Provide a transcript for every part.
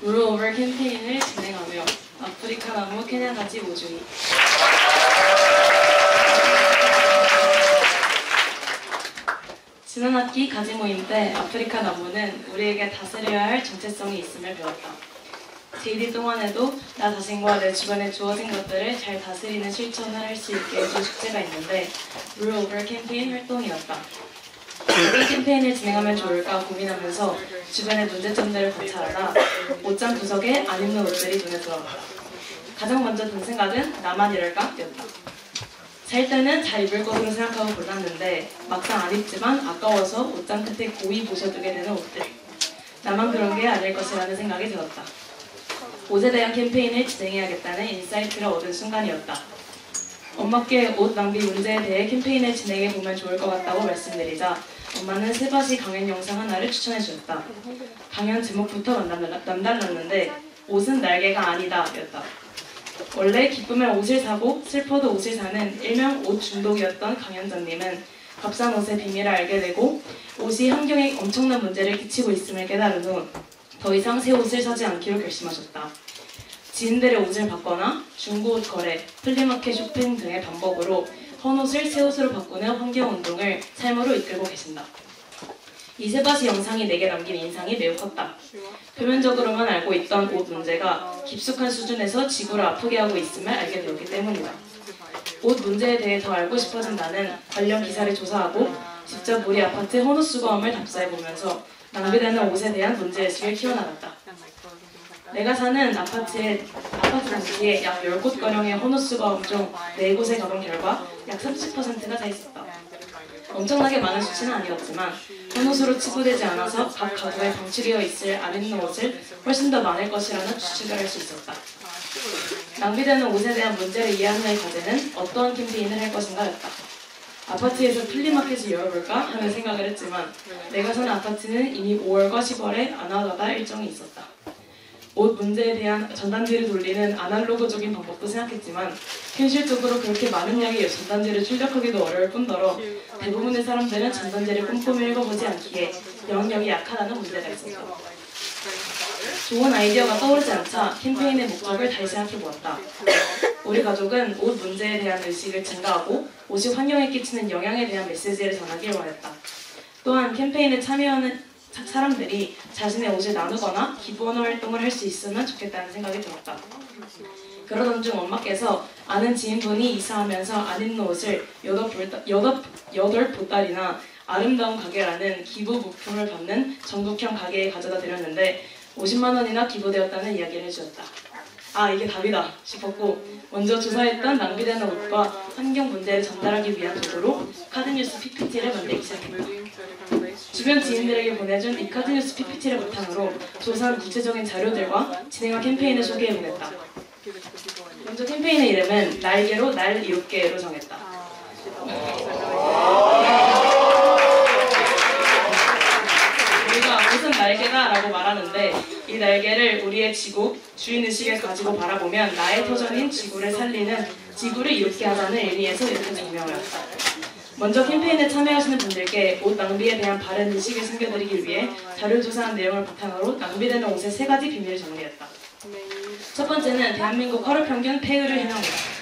롤오버 캠페인을 진행하며 아프리카 나무 케냐 가지 모주기. 지난 학기 가지 모임 때 아프리카 나무는 우리에게 다스려야 할 정체성이 있음을 배웠다. JD 동안에도 나 자신과 내 주변에 주어진 것들을 잘 다스리는 실천을 할 수 있게 해준 숙제가 있는데 롤오버 캠페인 활동이었다. 어떤 캠페인을 진행하면 좋을까 고민하면서 주변의 문제점들을 관찰하라 옷장 구석에 안 입는 옷들이 눈에 들어왔다. 가장 먼저 든 생각은 나만 이럴까? 였다. 살 때는 잘 입을 것으로 생각하고 골랐는데 막상 안 입지만 아까워서 옷장 끝에 고이 모셔두게 되는 옷들. 나만 그런 게 아닐 것이라는 생각이 들었다. 옷에 대한 캠페인을 진행해야겠다는 인사이트를 얻은 순간이었다. 엄마께 옷 낭비 문제에 대해 캠페인을 진행해보면 좋을 것 같다고 말씀드리자 엄마는 세바시 강연 영상 하나를 추천해주었다. 강연 제목부터 남달랐는데 옷은 날개가 아니다 였다. 원래 기쁘면 옷을 사고 슬퍼도 옷을 사는 일명 옷 중독이었던 강연자님은 값싼 옷의 비밀을 알게 되고 옷이 환경에 엄청난 문제를 끼치고 있음을 깨달은 후 더 이상 새 옷을 사지 않기로 결심하셨다. 지인들의 옷을 받거나 중고옷 거래, 플리마켓 쇼핑 등의 방법으로 헌옷을 새 옷으로 바꾸는 환경운동을 삶으로 이끌고 계신다. 이 세바시 영상이 내게 남긴 인상이 매우 컸다. 표면적으로만 알고 있던 옷 문제가 깊숙한 수준에서 지구를 아프게 하고 있음을 알게 되었기 때문이다. 옷 문제에 대해 더 알고 싶어진 나는 관련 기사를 조사하고 직접 우리 아파트 헌옷 수거함을 답사해보면서 낭비되는 옷에 대한 문제의식을 키워나갔다. 내가 사는 아파트 단지에 약 10곳가량의 헌옷 수거함 중 4곳에 가본 결과 약 30%가 다 있었다. 엄청나게 많은 수치는 아니었지만 헌옷으로 치부되지 않아서 각 가구에 방치되어 있을 안 입는 옷을 훨씬 더 많을 것이라는 추측을 할 수 있었다. 낭비되는 옷에 대한 문제를 이해하는 과제는 어떠한 캠페인을 할 것인가였다. 아파트에서 플리마켓을 열어볼까 하는 생각을 했지만 내가 사는 아파트는 이미 5월과 10월에 아나다다 일정이 있었다. 옷 문제에 대한 전단지를 돌리는 아날로그적인 방법도 생각했지만 현실적으로 그렇게 많은 양의 전단지를 출력하기도 어려울 뿐더러 대부분의 사람들은 전단지를 꼼꼼히 읽어보지 않기에 영역이 약하다는 문제가 있었다. 좋은 아이디어가 떠오르지 않자 캠페인의 목적을 다시 생각해보았다. 우리 가족은 옷 문제에 대한 의식을 증가하고 옷이 환경에 끼치는 영향에 대한 메시지를 전하길 원했다. 또한 캠페인에 참여하는 사람들이 자신의 옷을 나누거나 기부하는 활동을 할 수 있으면 좋겠다는 생각이 들었다. 그러던 중 엄마께서 아는 지인분이 이사하면서 안 입는 옷을 8보따리나 아름다운 가게라는 기부 물품을 받는 전국형 가게에 가져다 드렸는데 50만 원이나 기부되었다는 이야기를 해주었다. 아, 이게 답이다 싶었고 먼저 조사했던 낭비되는 옷과 환경 문제를 전달하기 위한 도구로 카드뉴스 PPT를 만들기 시작했다. 주변 지인들에게 보내준 이 카드뉴스 PPT를 바탕으로 조사한 구체적인 자료들과 진행한 캠페인을 소개해보냈다. 먼저 캠페인의 이름은 날개로 날 이롭게로 정했다. 우리가 옷은 날개다 라고 말하는데 이 날개를 우리의 지구, 주인의식을 가지고 바라보면 나의 터전인 지구를 살리는 지구를 이롭게 하자는 의미에서 이렇게 정명하였다. 먼저 캠페인에 참여하시는 분들께 옷 낭비에 대한 바른 의식을 숨겨드리기 위해 자료 조사한 내용을 바탕으로 낭비되는 옷의 3가지 비밀을 정리했다. 첫 번째는 대한민국 하루 평균 폐유를 해명이다.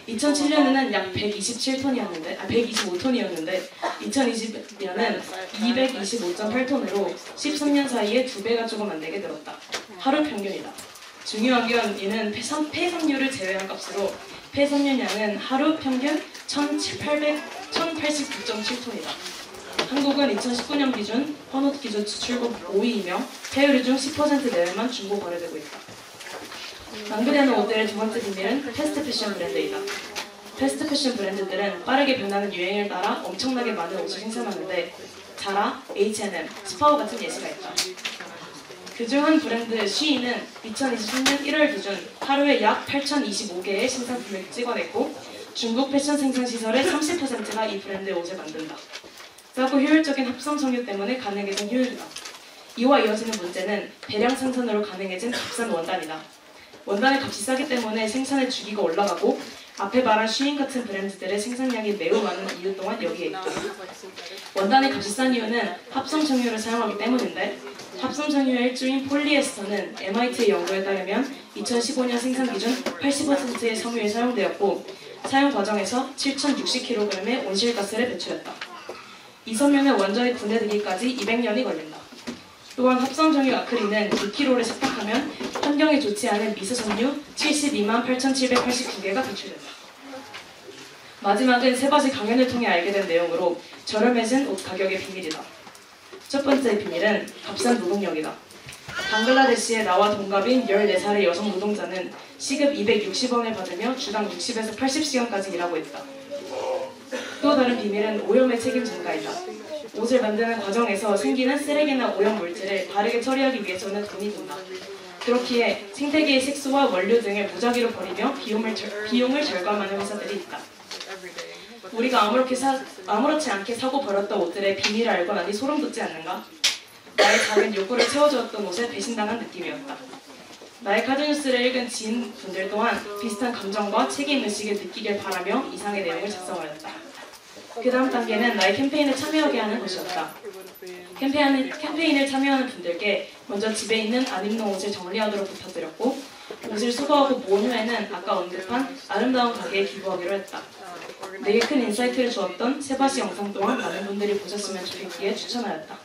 2007년에는 약 125톤이었는데 2020년은 225.8톤으로 13년 사이에 2배가 조금 안 되게 늘었다. 하루 평균이다. 중요한 건 이는 폐섬유를 제외한 값으로 폐섬유량은 하루 평균 1089.7톤이다. 한국은 2019년 기준 헌옷 기준 수출국 5위이며 폐유류 중 10% 내외만 중고 거래되고 있다. 낭비되는 옷들의 두 번째 비밀은 패스트 패션 브랜드이다. 패스트 패션 브랜드들은 빠르게 변하는 유행을 따라 엄청나게 많은 옷을 생산하는데 자라, H&M, 스파오 같은 예시가 있다. 그중 한 브랜드 쉬인은 2023년 1월 기준 하루에 약 8,025개의 신상품을 찍어냈고 중국 패션 생산시설의 30%가 이 브랜드의 옷을 만든다. 싸고 효율적인 합성 섬유 때문에 가능해진 효율이다. 이와 이어지는 문제는 대량 생산으로 가능해진 값싼 원단이다. 원단의 값이 싸기 때문에 생산의 주기가 올라가고 앞에 말한 쉬인 같은 브랜드들의 생산량이 매우 많은 이유 또한 여기에 있다. 원단의 값이 싼 이유는 합성 섬유를 사용하기 때문인데 합성 섬유의 일종인 폴리에스터는 MIT의 연구에 따르면 2015년 생산 기준 80%의 섬유에 사용되었고 사용 과정에서 7,060kg의 온실가스를 배출했다. 이 섬유는 완전히 분해되기까지 200년이 걸린다. 또한 합성 섬유 아크릴은 2kg를 섭취하면 환경에 좋지 않은 미세 섬유 72만 8,789개가 배출된다. 마지막은 세 가지 강연을 통해 알게 된 내용으로 저렴해진 옷 가격의 비밀이다. 첫 번째 비밀은 값싼 노동력이다. 방글라데시의 나와 동갑인 14살의 여성 노동자는 시급 260원을 받으며 주당 60에서 80시간까지 일하고 있다. 또 다른 비밀은 오염의 책임 전가이다. 옷을 만드는 과정에서 생기는 쓰레기나 오염 물질을 바르게 처리하기 위해서는 돈이 든다. 그렇기에 생태계의 색소와 원료 등을 무작위로 버리며 비용을 절감하는 회사들이 있다. 우리가 아무렇지 않게 사고 버렸던 옷들의 비밀을 알고 나니 소름 돋지 않는가? 나의 작은 욕구를 채워주었던 옷에 배신당한 느낌이었다. 나의 카드뉴스를 읽은 지인분들 또한 비슷한 감정과 책임의식을 느끼길 바라며 이상의 내용을 작성하였다. 그 다음 단계는 나의 캠페인에 참여하게 하는 것이었다. 캠페인을 참여하는 분들께 먼저 집에 있는 안 입는 옷을 정리하도록 부탁드렸고 옷을 수거하고 모은 후에는 아까 언급한 아름다운 가게에 기부하기로 했다. 내게 큰 인사이트를 주었던 세바시 영상 또한 많은 분들이 보셨으면 좋겠기에 추천하였다.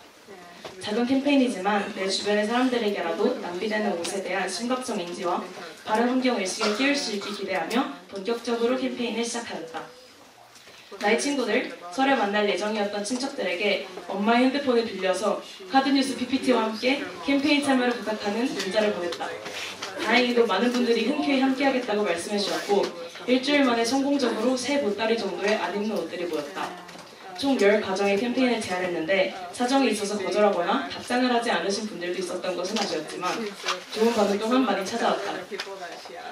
작은 캠페인이지만 내 주변의 사람들에게라도 낭비되는 옷에 대한 심각성 인지와 바른 환경의식을 키울 수 있게 기대하며 본격적으로 캠페인을 시작하였다. 나의 친구들, 설에 만날 예정이었던 친척들에게 엄마의 핸드폰을 빌려서 카드뉴스 PPT와 함께 캠페인 참여를 부탁하는 문자를 보냈다. 다행히도 많은 분들이 흔쾌히 함께하겠다고 말씀해 주셨고 일주일 만에 성공적으로 세 보따리 정도의 안 입는 옷들이 모였다. 총 10가정의 캠페인을 제안했는데 사정이 있어서 거절하거나 답장을 하지 않으신 분들도 있었던 것은 아쉬웠지만 좋은 반응 또한 많이 찾아왔다.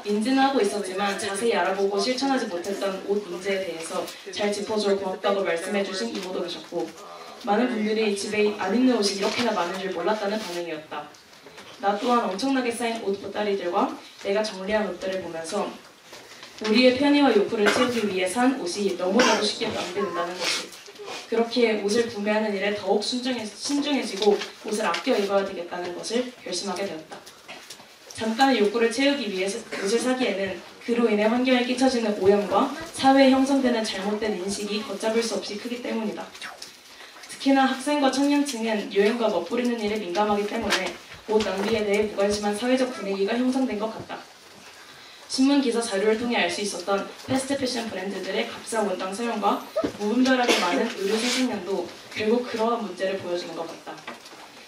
인지는 하고 있었지만 자세히 알아보고 실천하지 못했던 옷 문제에 대해서 잘 짚어줘 고맙다고 말씀해주신 이모도 계셨고 많은 분들이 집에 안 입는 옷이 이렇게나 많은 줄 몰랐다는 반응이었다. 나 또한 엄청나게 쌓인 옷 보따리들과 내가 정리한 옷들을 보면서 우리의 편의와 욕구를 채우기 위해 산 옷이 너무나도 쉽게 낭비된다는 것이 그렇기에 옷을 구매하는 일에 더욱 신중해지고 옷을 아껴 입어야 되겠다는 것을 결심하게 되었다. 잠깐의 욕구를 채우기 위해 옷을 사기에는 그로 인해 환경에 끼쳐지는 오염과 사회에 형성되는 잘못된 인식이 걷잡을 수 없이 크기 때문이다. 특히나 학생과 청년층은 유행과 멋부리는 일에 민감하기 때문에 옷 낭비에 대해 무관심한 사회적 분위기가 형성된 것 같다. 신문 기사 자료를 통해 알 수 있었던 패스트 패션 브랜드들의 값싼 원당 사용과 무분별하게 많은 의류 생산량도 결국 그러한 문제를 보여주는 것 같다.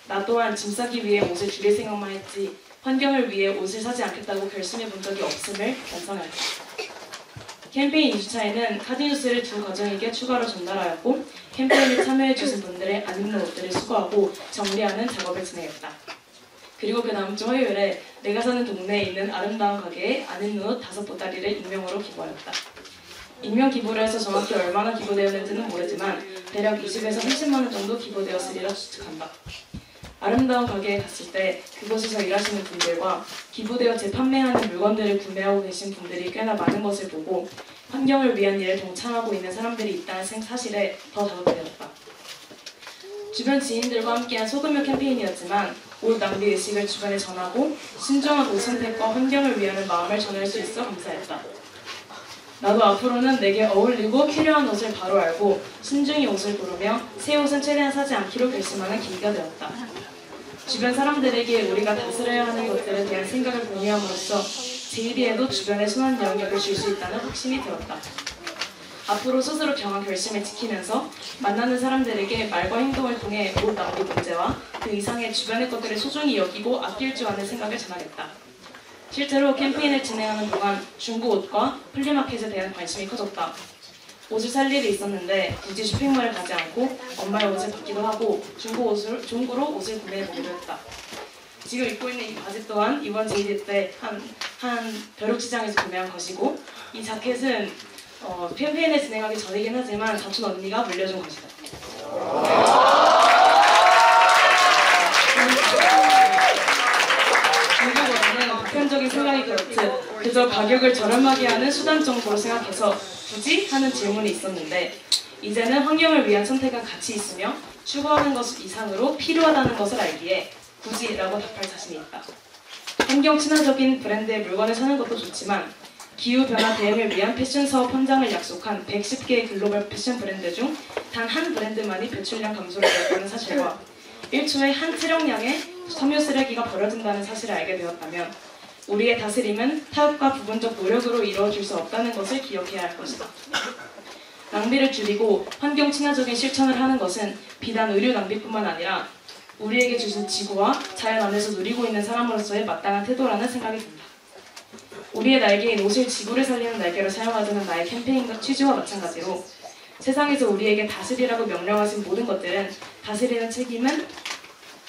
나 또한 짐 싸기 위해 옷을 줄일 생각만 했지 환경을 위해 옷을 사지 않겠다고 결심해 본 적이 없음을 반성한다. 캠페인 2주차에는 카드뉴스를 두 가정에게 추가로 전달하였고 캠페인에 참여해 주신 분들의 안 입는 옷들을 수거하고 정리하는 작업을 진행했다. 그리고 그 다음 주 화요일에 내가 사는 동네에 있는 아름다운 가게에 안 입는 옷 5보따리를 익명으로 기부하였다. 익명 기부를 해서 정확히 얼마나 기부되었는지는 모르지만 대략 20에서 30만 원 정도 기부되었으리라 추측한다. 아름다운 가게에 갔을 때 그곳에서 일하시는 분들과 기부되어 재판매하는 물건들을 구매하고 계신 분들이 꽤나 많은 것을 보고 환경을 위한 일에 동참하고 있는 사람들이 있다는 사실에 더 자극되었다. 주변 지인들과 함께한 소규모 캠페인이었지만 옷 낭비 의식을 주변에 전하고 신중한 옷 선택과 환경을 위하는 마음을 전할 수 있어 감사했다. 나도 앞으로는 내게 어울리고 필요한 옷을 바로 알고 신중히 옷을 고르며 새 옷은 최대한 사지 않기로 결심하는 계기가 되었다. 주변 사람들에게 우리가 다스려야 하는 것들에 대한 생각을 공유함으로써 제일이에도 주변에 순한 영향력을 줄 수 있다는 확신이 들었다. 앞으로 스스로 정한 결심을 지키면서 만나는 사람들에게 말과 행동을 통해 옷 낭비 문제와 그 이상의 주변의 것들을 소중히 여기고 아낄 줄 아는 생각을 전하겠다. 실제로 캠페인을 진행하는 동안 중고 옷과 플리마켓에 대한 관심이 커졌다. 옷을 살 일이 있었는데 굳이 쇼핑몰을 가지 않고 엄마의 옷을 받기도 하고 중고로 옷을 구매해보기도 했다. 지금 입고 있는 이 바지 또한 이번 제이디 때 한 벼룩시장에서 구매한 것이고 이 자켓은 캠페인을 진행하기 전이긴 하지만 사촌 언니가 물려준 것이다. 중국어로는 보편적인 생각이 그렇듯 그저 가격을 저렴하게 하는 수단 정도로 생각해서 굳이 하는 질문이 있었는데 이제는 환경을 위한 선택은 가치 있으며 추구하는 것 이상으로 필요하다는 것을 알기에 굳이라고 답할 자신이 있다. 환경 친화적인 브랜드의 물건을 사는 것도 좋지만 기후변화 대응을 위한 패션 사업 헌장을 약속한 110개의 글로벌 패션 브랜드 중 단 한 브랜드만이 배출량 감소를 이뤘다는 사실과 1초에 한 트럭량의 섬유 쓰레기가 버려진다는 사실을 알게 되었다면 우리의 다스림은 타협과 부분적 노력으로 이루어질 수 없다는 것을 기억해야 할 것이다. 낭비를 줄이고 환경 친화적인 실천을 하는 것은 비단 의류 낭비뿐만 아니라 우리에게 주신 지구와 자연 안에서 누리고 있는 사람으로서의 마땅한 태도라는 생각이 든다. 우리의 날개인 옷을 지구를 살리는 날개로 사용하자는 나의 캠페인과 취지와 마찬가지로 세상에서 우리에게 다스리라고 명령하신 모든 것들은 다스리는 책임은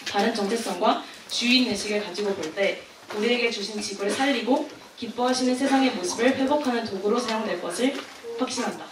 바른 정체성과 주인의식을 가지고 볼 때 우리에게 주신 지구를 살리고 기뻐하시는 세상의 모습을 회복하는 도구로 사용될 것을 확신한다.